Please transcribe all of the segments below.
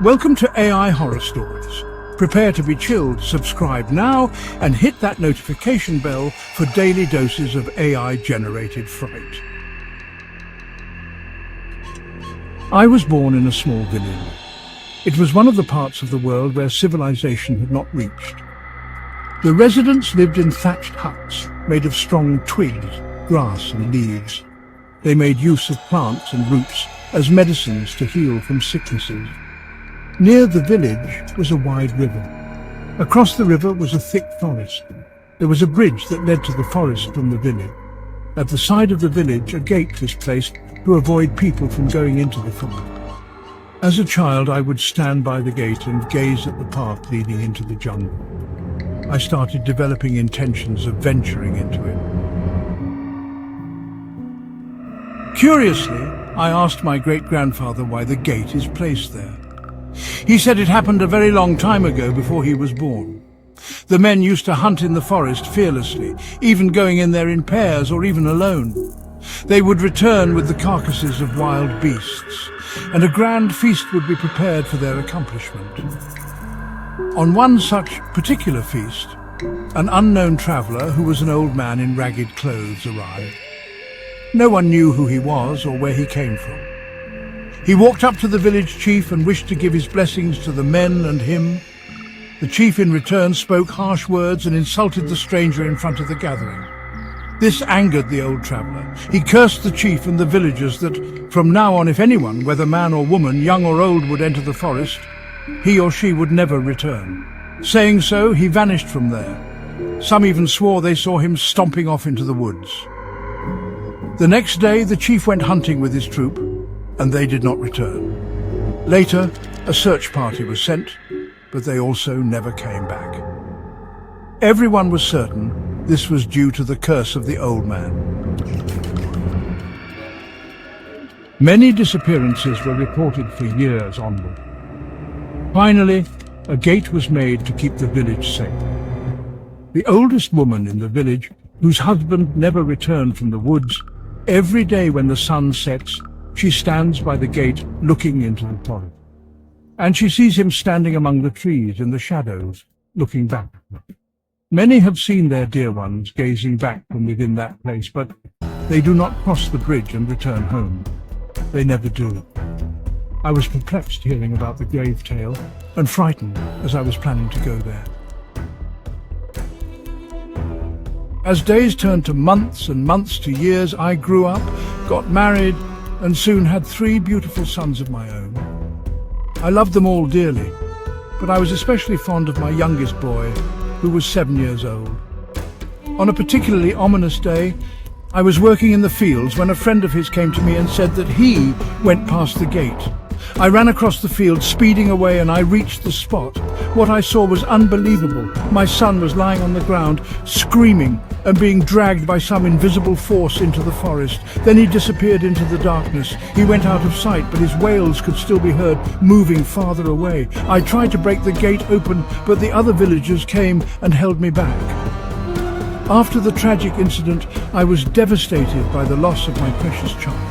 Welcome to AI Horror Stories. Prepare to be chilled, subscribe now, and hit that notification bell for daily doses of AI-generated fright. I was born in a small village. It was one of the parts of the world where civilization had not reached. The residents lived in thatched huts made of strong twigs, grass and leaves. They made use of plants and roots as medicines to heal from sicknesses. Near the village was a wide river. Across the river was a thick forest. There was a bridge that led to the forest from the village. At the side of the village, a gate was placed to avoid people from going into the forest. As a child, I would stand by the gate and gaze at the path leading into the jungle. I started developing intentions of venturing into it. Curiously, I asked my great-grandfather why the gate is placed there. He said it happened a very long time ago before he was born. The men used to hunt in the forest fearlessly, even going in there in pairs or even alone. They would return with the carcasses of wild beasts, and a grand feast would be prepared for their accomplishment. On one such particular feast, an unknown traveller who was an old man in ragged clothes arrived. No one knew who he was or where he came from. He walked up to the village chief and wished to give his blessings to the men and him. The chief in return spoke harsh words and insulted the stranger in front of the gathering. This angered the old traveller. He cursed the chief and the villagers that from now on, if anyone, whether man or woman, young or old, would enter the forest, he or she would never return. Saying so, he vanished from there. Some even swore they saw him stomping off into the woods. The next day, the chief went hunting with his troop, and they did not return. Later, a search party was sent, but they also never came back. Everyone was certain this was due to the curse of the old man. Many disappearances were reported for years onward. Finally, a gate was made to keep the village safe. The oldest woman in the village, whose husband never returned from the woods, every day when the sun sets, she stands by the gate looking into the forest. And she sees him standing among the trees in the shadows, looking back at her. Many have seen their dear ones gazing back from within that place, but they do not cross the bridge and return home. They never do. I was perplexed hearing about the grave tale and frightened as I was planning to go there. As days turned to months and months to years, I grew up, got married, and soon had 3 beautiful sons of my own. I loved them all dearly, but I was especially fond of my youngest boy, who was 7 years old. On a particularly ominous day, I was working in the fields when a friend of his came to me and said that he went past the gate. I ran across the field, speeding away, and I reached the spot. What I saw was unbelievable. My son was lying on the ground, screaming and being dragged by some invisible force into the forest. Then he disappeared into the darkness. He went out of sight, but his wails could still be heard moving farther away. I tried to break the gate open, but the other villagers came and held me back. After the tragic incident, I was devastated by the loss of my precious child.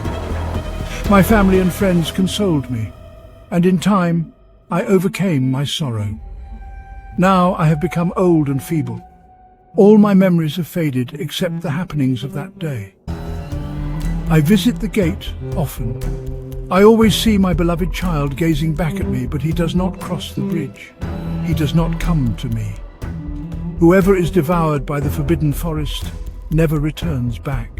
My family and friends consoled me, and in time, I overcame my sorrow. Now I have become old and feeble. All my memories have faded except the happenings of that day. I visit the gate often. I always see my beloved child gazing back at me, but he does not cross the bridge. He does not come to me. Whoever is devoured by the forbidden forest never returns back.